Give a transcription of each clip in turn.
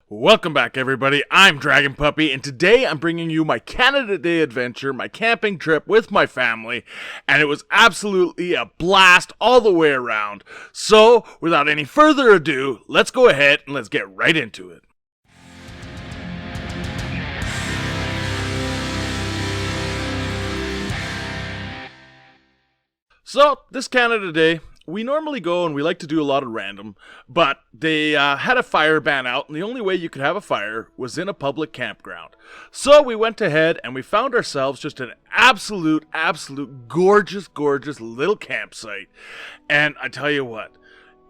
Welcome back, everybody. I'm Dragon Puppy, and today I'm bringing you my Canada Day adventure, my camping trip with my family, and it was absolutely a blast all the way around. So, without any further ado, let's go ahead and let's get right into it. So, this Canada Day, we normally go and we like to do a lot of random, but they had a fire ban out, and the only way you could have a fire was in a public campground. So we went ahead and we found ourselves just an absolute gorgeous little campsite. And I tell you what,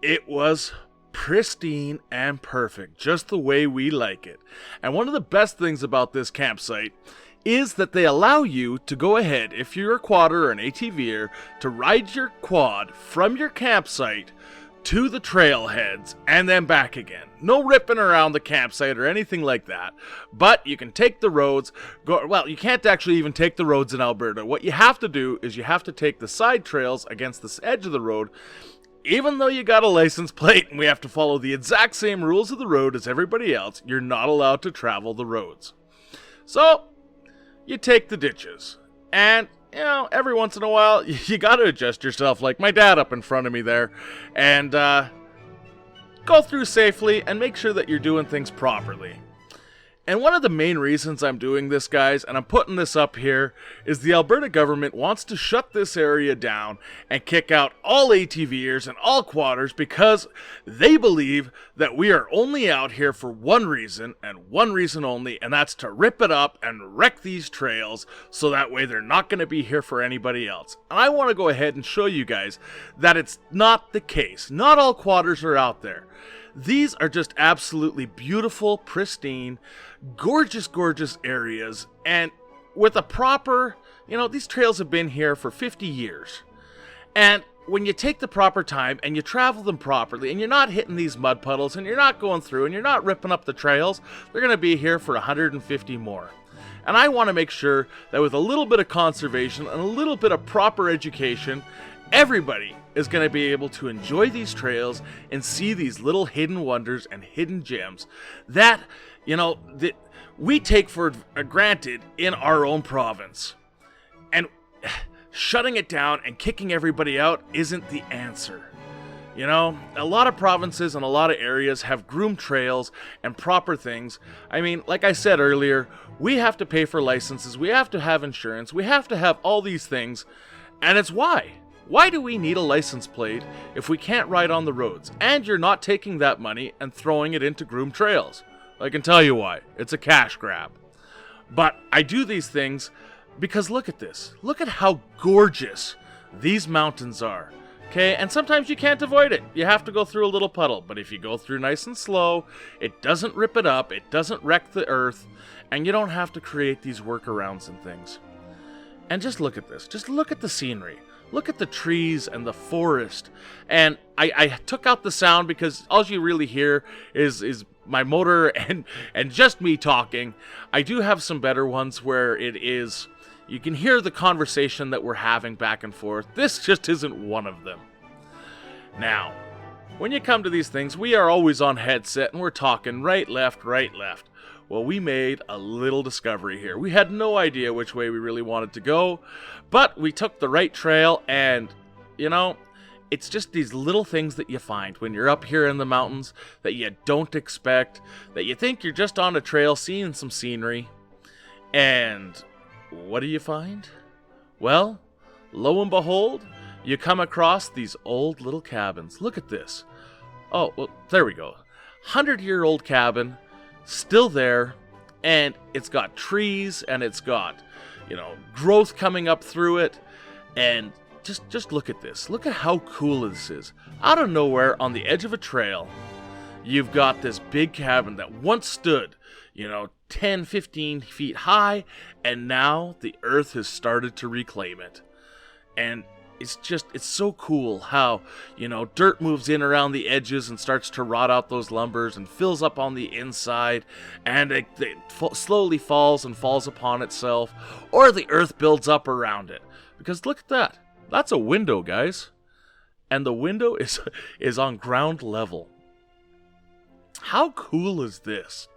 it was pristine and perfect, just the way we like it. And one of the best things about this campsite is that they allow you to go ahead, if you're a quadder or an ATVer, to ride your quad from your campsite to the trailheads and then back again. No ripping around the campsite or anything like that. But you can take the roads. Well, you can't actually even take the roads in Alberta. What you have to do is you have to take the side trails against the edge of the road. Even though you got a license plate and we have to follow the exact same rules of the road as everybody else, you're not allowed to travel the roads. So you take the ditches, and, you know, every once in a while, you gotta adjust yourself, like my dad up in front of me there, and, go through safely and make sure that you're doing things properly. And one of the main reasons I'm doing this, guys, and I'm putting this up here, is the Alberta government wants to shut this area down and kick out all ATVers and all quadders because they believe that we are only out here for one reason, and one reason only, and that's to rip it up and wreck these trails so that way they're not going to be here for anybody else. And I want to go ahead and show you guys that it's not the case. Not all quadders are out there. These are just absolutely beautiful, pristine, gorgeous areas, and with a proper, these trails have been here for 50 years. And when you take the proper time and you travel them properly and you're not hitting these mud puddles and you're not going through and you're not ripping up the trails, they're going to be here for 150 more. And I want to make sure that with a little bit of conservation and a little bit of proper education, everybody is going to be able to enjoy these trails and see these little hidden wonders and hidden gems that, that we take for granted in our own province. And shutting it down and kicking everybody out isn't the answer. A lot of provinces and a lot of areas have groomed trails and proper things. I mean, like I said earlier, we have to pay for licenses, we have to have insurance, we have to have all these things, and it's why. Why do we need a license plate if we can't ride on the roads? And you're not taking that money and throwing it into groomed trails. I can tell you why. It's a cash grab. But I do these things because look at this. Look at how gorgeous these mountains are. Okay, and sometimes you can't avoid it. You have to go through a little puddle. But if you go through nice and slow, it doesn't rip it up, it doesn't wreck the earth, and you don't have to create these workarounds and things. And just look at this. Just look at the scenery. Look at the trees and the forest. And I took out the sound because all you really hear is my motor and just me talking. I do have some better ones where you can hear the conversation that we're having back and forth. This just isn't one of them. Now, when you come to these things, we are always on headset and we're talking right, left. Well, we made a little discovery here. We had no idea which way we really wanted to go, but we took the right trail, and, it's just these little things that you find when you're up here in the mountains that you don't expect, that you think you're just on a trail seeing some scenery, and what do you find? Well, lo and behold, you come across these old little cabins. Look at this. Oh, well, there we go. 100-year-old cabin. Still there, and it's got trees, and it's got, growth coming up through it, and just look at this. Look at how cool this is. Out of nowhere, on the edge of a trail, you've got this big cabin that once stood, 10, 15 feet high, and now the earth has started to reclaim it. And it's so cool how, dirt moves in around the edges and starts to rot out those lumbers and fills up on the inside, and it slowly falls upon itself, or the earth builds up around it. Because look at that. That's a window, guys. And the window is on ground level. How cool is this?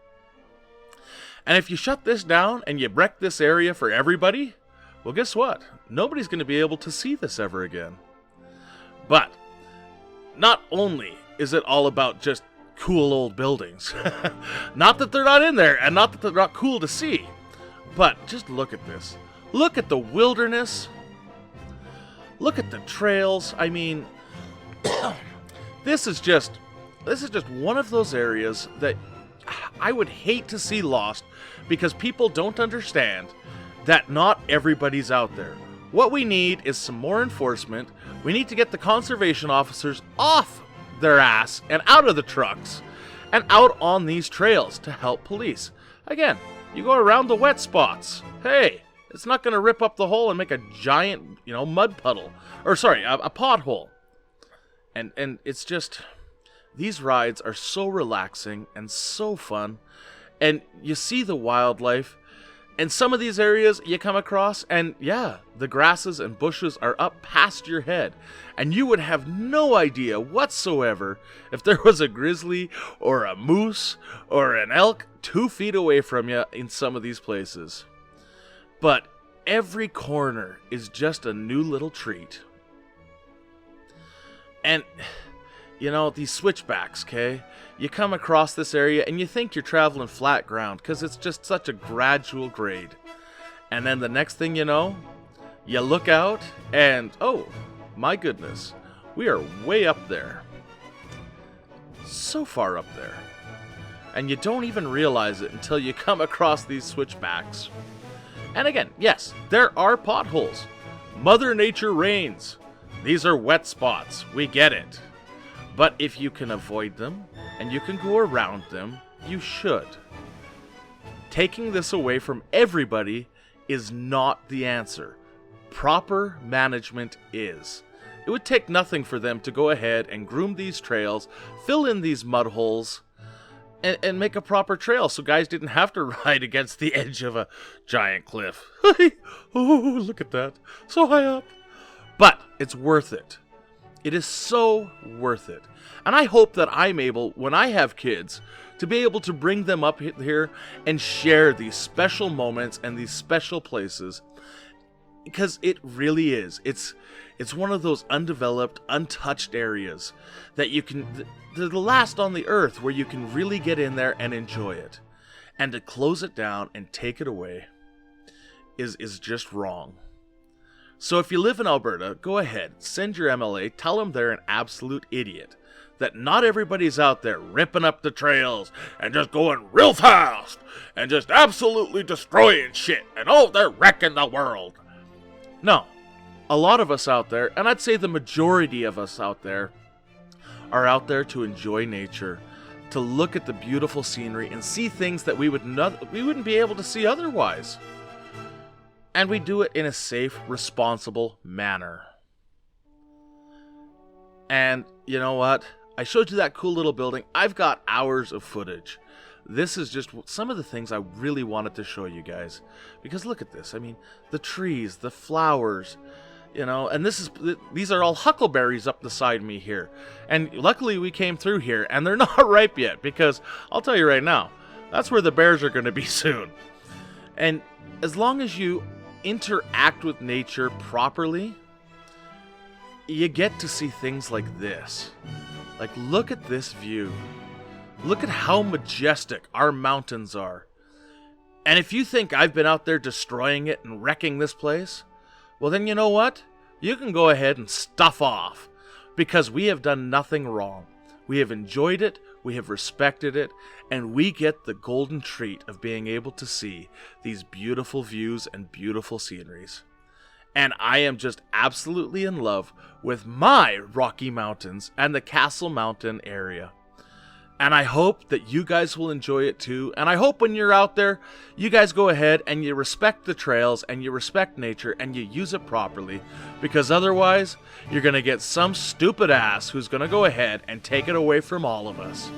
And if you shut this down and you wreck this area for everybody, well, guess what? Nobody's going to be able to see this ever again. But not only is it all about just cool old buildings, not that they're not in there and not that they're not cool to see, but just look at this. Look at the wilderness. Look at the trails. I mean, this is just one of those areas that I would hate to see lost because people don't understand that not everybody's out there. What we need is some more enforcement. We need to get the conservation officers off their ass and out of the trucks and out on these trails to help police. Again, you go around the wet spots. Hey, it's not going to rip up the hole and make a giant, mud puddle. Or sorry, a pothole. And it's just, these rides are so relaxing and so fun. And you see the wildlife. And some of these areas you come across, and yeah, the grasses and bushes are up past your head. And you would have no idea whatsoever if there was a grizzly or a moose or an elk 2 feet away from you in some of these places. But every corner is just a new little treat. And, these switchbacks, okay? You come across this area and you think you're traveling flat ground because it's just such a gradual grade. And then the next thing you know, you look out and, oh, my goodness, we are way up there. So far up there. And you don't even realize it until you come across these switchbacks. And again, yes, there are potholes. Mother Nature reigns. These are wet spots. We get it. But if you can avoid them, and you can go around them, you should. Taking this away from everybody is not the answer. Proper management is. It would take nothing for them to go ahead and groom these trails, fill in these mud holes, and make a proper trail so guys didn't have to ride against the edge of a giant cliff. Oh, look at that. So high up. But it's worth it. It is so worth it. And I hope that I'm able, when I have kids, to be able to bring them up here and share these special moments and these special places. Because it really is. It's one of those undeveloped, untouched areas that you can, they're the last on the earth where you can really get in there and enjoy it. And to close it down and take it away is just wrong. So if you live in Alberta, go ahead, send your MLA, tell them they're an absolute idiot. That not everybody's out there ripping up the trails and just going real fast and just absolutely destroying shit and oh, they're wrecking the world. No, a lot of us out there, and I'd say the majority of us out there, are out there to enjoy nature, to look at the beautiful scenery and see things that we wouldn't be able to see otherwise. And we do it in a safe, responsible manner. And you know what? I showed you that cool little building. I've got hours of footage. This is just some of the things I really wanted to show you guys. Because look at this. I mean, the trees, the flowers, and these are all huckleberries up the side of me here. And luckily we came through here, and they're not ripe yet. Because I'll tell you right now, that's where the bears are going to be soon. And as long as you interact with nature properly, you get to see things like this. Like, look at this view. Look at how majestic our mountains are. And if you think I've been out there destroying it and wrecking this place, well then you know what? You can go ahead and stuff off. Because we have done nothing wrong. We have enjoyed it, we have respected it, and we get the golden treat of being able to see these beautiful views and beautiful sceneries. And I am just absolutely in love with my Rocky Mountains and the Castle Mountain area. And I hope that you guys will enjoy it too. And I hope when you're out there, you guys go ahead and you respect the trails and you respect nature and you use it properly. Because otherwise, you're going to get some stupid ass who's going to go ahead and take it away from all of us.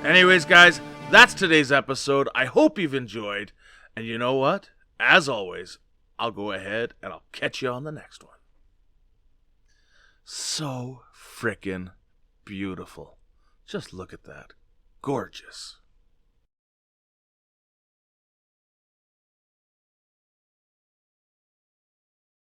Anyways, guys, that's today's episode. I hope you've enjoyed. And you know what? As always, I'll go ahead and I'll catch you on the next one. So frickin' beautiful. Just look at that. gorgeous.